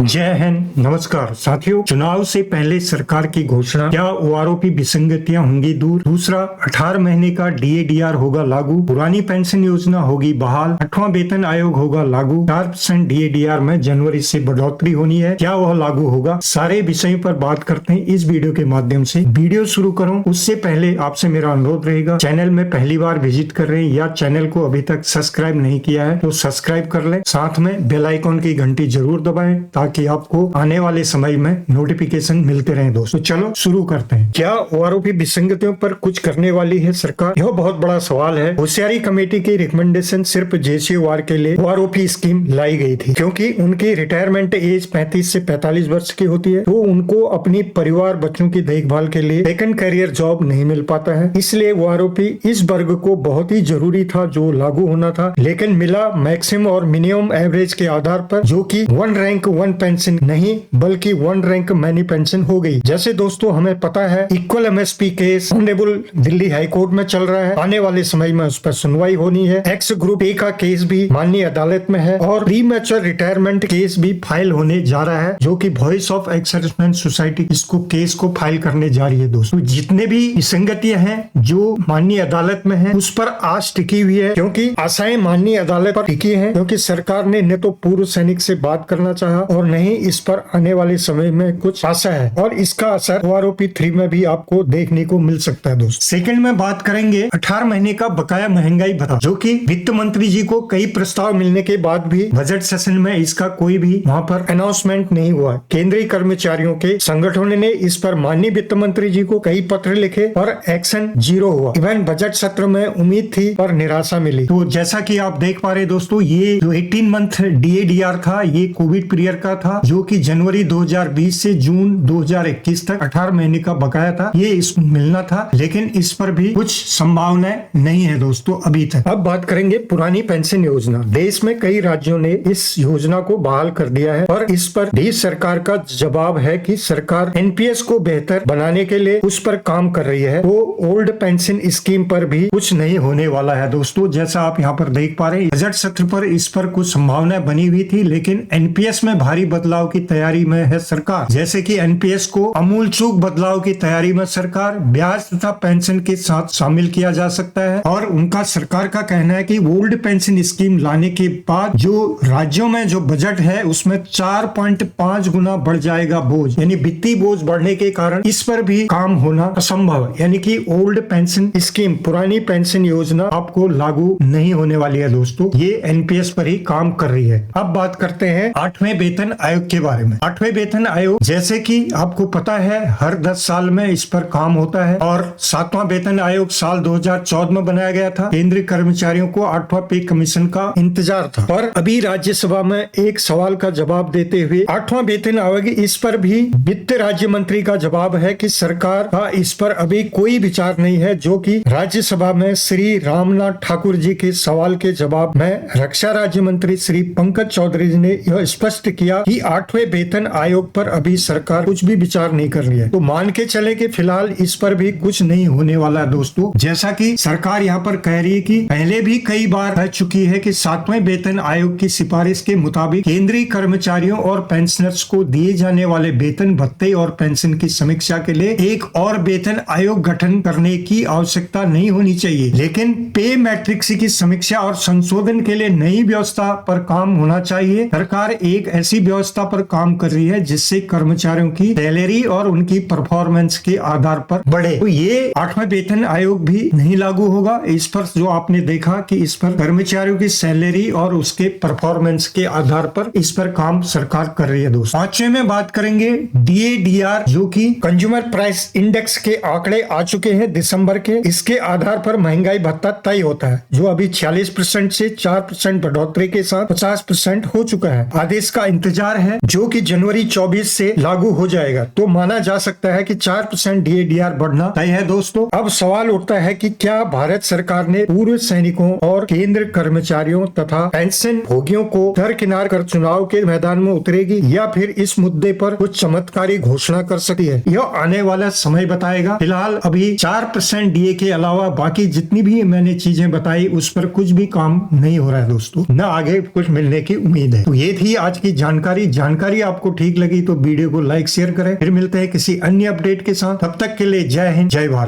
जय हिंद। नमस्कार साथियों, चुनाव से पहले सरकार की घोषणा, क्या ओआरओपी विसंगतियां होंगी दूर। दूसरा, 18 महीने का डीएडीआर होगा लागू, पुरानी पेंशन योजना होगी बहाल, 8वां वेतन आयोग होगा लागू, 4% डीएडीआर में जनवरी से बढ़ोतरी होनी है, क्या वह लागू होगा। सारे विषयों पर बात करते हैं इस वीडियो के माध्यम से। वीडियो शुरू करूं उससे पहले आपसे मेरा अनुरोध रहेगा, चैनल में पहली बार विजिट कर रहे हैं या चैनल को अभी तक सब्सक्राइब नहीं किया है तो सब्सक्राइब कर ले, साथ में बेल आइकॉन की घंटी जरूर दबाएं ताकि आपको आने वाले समय में नोटिफिकेशन मिलते रहे। दोस्तों चलो शुरू करते हैं। क्या ओआरओपी विसंगतियों पर कुछ करने वाली है सरकार? यह बहुत बड़ा सवाल है। होशियारी कमेटी की रिकमेंडेशन सिर्फ जेसीओआर के लिए ओआरओपी स्कीम लाई गई थी, क्योंकि उनकी रिटायरमेंट एज 35 से 45 वर्ष की होती है, तो उनको अपनी परिवार बच्चों की देखभाल के लिए सेकंड करियर जॉब नहीं मिल पाता है। इसलिए ओआरओपी इस वर्ग को बहुत ही जरूरी था जो लागू होना था, लेकिन मिला मैक्सिमम और मिनिमम एवरेज के आधार पर, जो कि 1 रैंक 1 पेंशन नहीं बल्कि 1 रैंक मैनी पेंशन हो गई। जैसे दोस्तों हमें पता है equal MSP case honourable Delhi high court में चल रहा है, आने वाले समय में उस पर सुनवाई होनी है। एक्स ग्रुप ए का केस भी माननीय अदालत में है और प्रीमैच्योर रिटायरमेंट केस भी फाइल होने जा रहा है, जो कि voice of ex serviceman society इसको केस को फाइल करने जा रही है। दोस्तों जितने भी विसंगतियां हैं जो माननीय अदालत में है उस पर आस टिकी हुई है, क्योंकि आशाएं माननीय अदालत पर टिकी है, क्योंकि सरकार ने न तो पूर्व सैनिक से बात करना चाहा और नहीं इस पर आने वाले समय में कुछ आशा है, और इसका असर ओआरओपी 3 में भी आपको देखने को मिल सकता है। दोस्तों सेकंड में बात करेंगे 18 महीने का बकाया महंगाई भत्ता, जो कि वित्त मंत्री जी को कई प्रस्ताव मिलने के बाद भी बजट सेशन में इसका कोई भी वहां पर अनाउंसमेंट नहीं हुआ। केंद्रीय कर्मचारियों के संगठनों ने इस पर माननीय वित्त मंत्री जी को कई पत्र लिखे और एक्शन 0 हुआ। इवन बजट सत्र में उम्मीद थी पर निराशा मिली। तो जैसा कि आप देख पा रहे दोस्तों, ये जो 18 मंथ डीएडीआर था ये कोविड पीरियड का था, जो कि जनवरी 2020 से जून 2021 तक 18 महीने का बकाया था, ये इसको मिलना था, लेकिन इस पर भी कुछ संभावनाएं नहीं है दोस्तों अभी तक। अब बात करेंगे पुरानी पेंशन योजना। देश में कई राज्यों ने इस योजना को बहाल कर दिया है और इस पर भी सरकार का जवाब है कि सरकार एनपीएस को बेहतर बनाने के लिए उस पर काम कर रही है। वो ओल्ड पेंशन स्कीम पर भी कुछ नहीं होने वाला है दोस्तों। जैसा आप यहाँ पर देख पा रहे हैं, बजट सत्र पर इस पर कुछ संभावनाएं बनी हुई थी, लेकिन एनपीएस में भारी बदलाव की तैयारी में है सरकार। जैसे कि एनपीएस को अमूल चूक बदलाव की तैयारी में सरकार, ब्याज तथा पेंशन के साथ शामिल किया जा सकता है, और उनका सरकार का कहना है कि ओल्ड पेंशन स्कीम लाने के बाद जो राज्यों में जो बजट है उसमें 4.5 गुना बढ़ जाएगा बोझ, यानी वित्तीय बोझ बढ़ने के कारण इस पर भी काम होना असंभव है। यानी कि ओल्ड पेंशन स्कीम, पुरानी पेंशन योजना आपको लागू नहीं होने वाली है दोस्तों, ये एनपीएस पर ही काम कर रही है। अब बात करते हैं 8वें वेतन आयोग के बारे में। 8वें वेतन आयोग, जैसे कि आपको पता है, हर 10 साल में इस पर काम होता है, और 7वां वेतन आयोग साल 2014 में बनाया गया था। केंद्रीय कर्मचारियों को 8वां पे कमीशन का इंतजार था, पर अभी राज्यसभा में एक सवाल का जवाब देते हुए 8वां वेतन आयोग, इस पर भी वित्त राज्य मंत्री का जवाब है कि सरकार का इस पर अभी कोई विचार नहीं है, जो कि राज्यसभा में श्री रामनाथ ठाकुर जी के सवाल के जवाब में रक्षा राज्य मंत्री श्री पंकज चौधरी जी ने यह स्पष्ट किया कि 8वें वेतन आयोग पर अभी सरकार कुछ भी विचार नहीं कर रही है। तो मान के चले कि फिलहाल इस पर भी कुछ नहीं होने वाला है दोस्तों। जैसा कि सरकार यहाँ पर कह रही है कि पहले भी कई बार कह चुकी है कि 7वें वेतन आयोग की सिफारिश के मुताबिक केंद्रीय कर्मचारियों और पेंशनर्स को दिए जाने वाले वेतन भत्ते और पेंशन की समीक्षा के लिए एक और वेतन आयोग गठन करने की आवश्यकता नहीं होनी चाहिए, लेकिन पे मैट्रिक्स की समीक्षा और संशोधन के लिए नई व्यवस्था पर काम होना चाहिए। सरकार एक ऐसी व्यवस्था पर काम कर रही है जिससे कर्मचारियों की सैलरी और उनकी परफॉर्मेंस के आधार पर बढ़े। तो ये 8वां वेतन आयोग भी नहीं लागू होगा। इस पर जो आपने देखा कि इस पर कर्मचारियों की सैलरी और उसके परफॉर्मेंस के आधार पर इस पर काम सरकार कर रही है दोस्तों। 5वें में बात करेंगे डीएडीआर, जो कि कंज्यूमर प्राइस इंडेक्स के आंकड़े आ चुके हैं दिसंबर के। इसके आधार पर महंगाई भत्ता तय होता है, जो अभी 46% से 4% बढ़ोतरी के साथ 50% हो चुका है। आदेश का इंतजार है जो कि जनवरी 24 से लागू हो जाएगा। तो माना जा सकता है कि 4% डीएडीआर बढ़ना तय है दोस्तों। अब सवाल उठता है कि क्या भारत सरकार ने पूर्व सैनिकों और केंद्र कर्मचारियों तथा पेंशन भोगियों को दरकिनार कर चुनाव के मैदान में उतरेगी, या फिर इस मुद्दे पर कुछ चमत्कारी घोषणा कर सकती है। यह आने वाला समय बताएगा। फिलहाल अभी 4% डीए के अलावा बाकी जितनी भी मैंने चीजें बताई उस पर कुछ भी काम नहीं हो रहा है दोस्तों, न आगे कुछ मिलने की उम्मीद है। तो ये थी आज की जानकारी। हमारी जानकारी आपको ठीक लगी तो वीडियो को लाइक शेयर करें। फिर मिलते हैं किसी अन्य अपडेट के साथ, तब तक के लिए जय हिंद जय भारत।